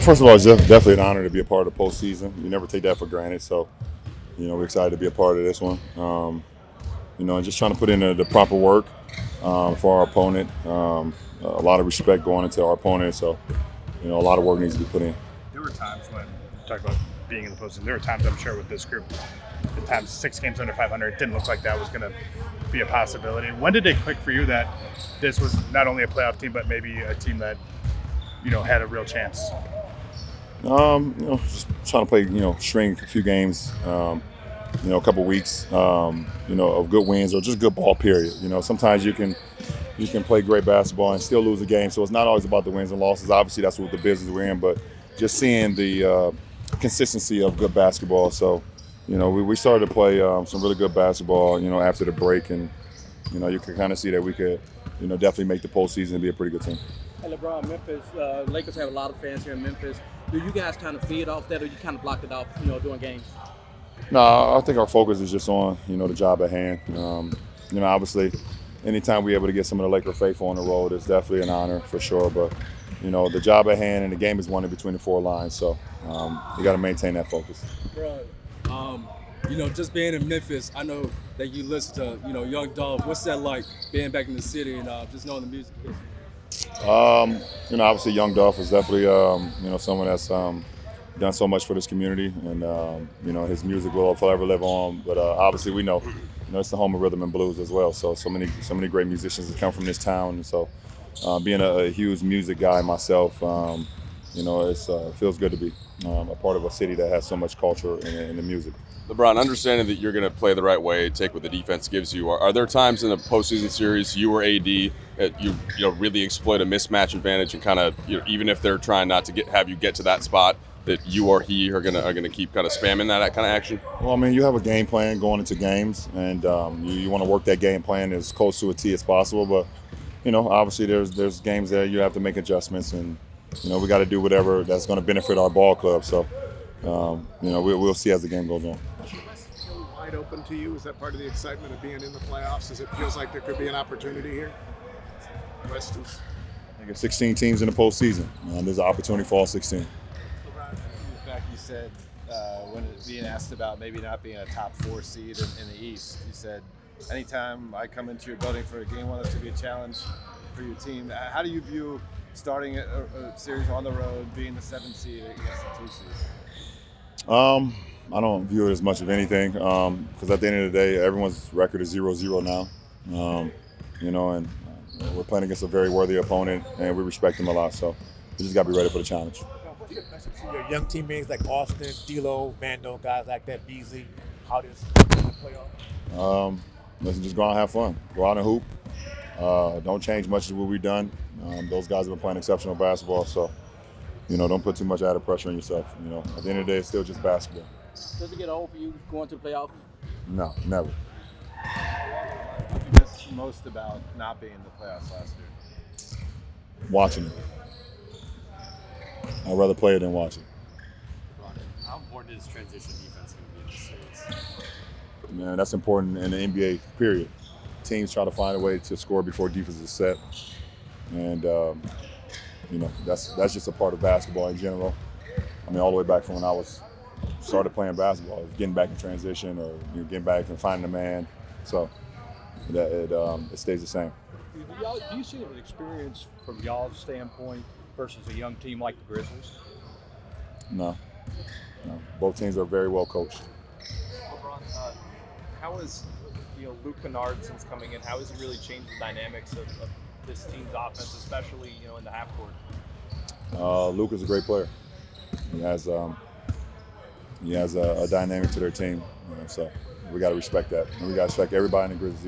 first of all, it's definitely an honor to be a part of the postseason. You never take that for granted. So, we're excited to be a part of this one. And just trying to put in the proper work for our opponent. A lot of respect going into our opponent. So, a lot of work needs to be put in. There were times when you talk about being in the postseason. There were times, I'm sure, with this group, at times 6 games under 500, it didn't look like that was going to be a possibility. When did it click for you that this was not only a playoff team, but maybe a team that had a real chance? Just trying to play, string a few games, a couple weeks, of good wins or just good ball. Period. Sometimes you can play great basketball and still lose a game. So it's not always about the wins and losses. Obviously, that's what the business we're in. But just seeing the consistency of good basketball. So, we started to play some really good basketball, after the break, and you can kind of see that we could, definitely make the postseason and be a pretty good team. Hey, LeBron, Memphis, Lakers have a lot of fans here in Memphis. Do you guys kind of feed off that, or you kind of block it off, during games? No, I think our focus is just on, the job at hand. Obviously, anytime we're able to get some of the Laker faithful on the road, it's definitely an honor for sure. But, the job at hand and the game is won in between the 4 lines. So you got to maintain that focus. Bro, just being in Memphis, I know that you listen to, Young Dolph. What's that like being back in the city and just knowing the music? Obviously Young Dolph is definitely, someone that's done so much for this community, and his music will forever live on. But obviously we know, it's the home of rhythm and blues as well. So many great musicians that come from this town, and so being a huge music guy myself, it feels good to be a part of a city that has so much culture in the music. LeBron, understanding that you're going to play the right way, take what the defense gives you, are there times in the postseason series you or AD that you really exploit a mismatch advantage and kind of, even if they're trying not to have you get to that spot, that you or he are gonna keep kind of spamming that kind of action? Well, you have a game plan going into games, and you want to work that game plan as close to a T as possible. But obviously there's games that you have to make adjustments, and we got to do whatever that's going to benefit our ball club. So we'll see as the game goes on. Is the West still wide open to you? Is that part of the excitement of being in the playoffs? As it feels like there could be an opportunity here? The West is. I think it's 16 teams in the postseason. There's an opportunity for all 16. Back, you said when being asked about maybe not being a top 4 seed in the East, you said, anytime I come into your building for a game one, that's going to be a challenge for your team. How do you view starting a series on the road, being the 7th seed against the 2 seeds? I don't view it as much of anything because at the end of the day, everyone's record is 0-0 now. And we're playing against a very worthy opponent, and we respect them a lot. So we just got to be ready for the challenge. What's your message to your young teammates like Austin, D'Lo, Vando, guys like that, Beasley? How does the playoff? Listen, just go out and have fun. Go out and hoop. Don't change much of what we've done. Those guys have been playing exceptional basketball, so don't put too much added pressure on yourself. At the end of the day, it's still just basketball. Does it get old for you going to the playoffs? No, never. What did you miss most about not being in the playoffs last year? Watching it. I'd rather play it than watch it. How important is transition defense going to be in this series? Man, that's important in the NBA, period. Teams try to find a way to score before defense is set. And, that's just a part of basketball in general. All the way back from when I started playing basketball, getting back in transition or getting back and finding a man. So it stays the same. Do you see an experience from y'all's standpoint versus a young team like the Grizzlies? No. Both teams are very well coached. LeBron, how is Luke Kennard since coming in? How has he really changed the dynamics of this team's offense, especially in the half court? Luke is a great player. He has a dynamic to their team, so we got to respect that. And we got to respect everybody in the Grizzlies.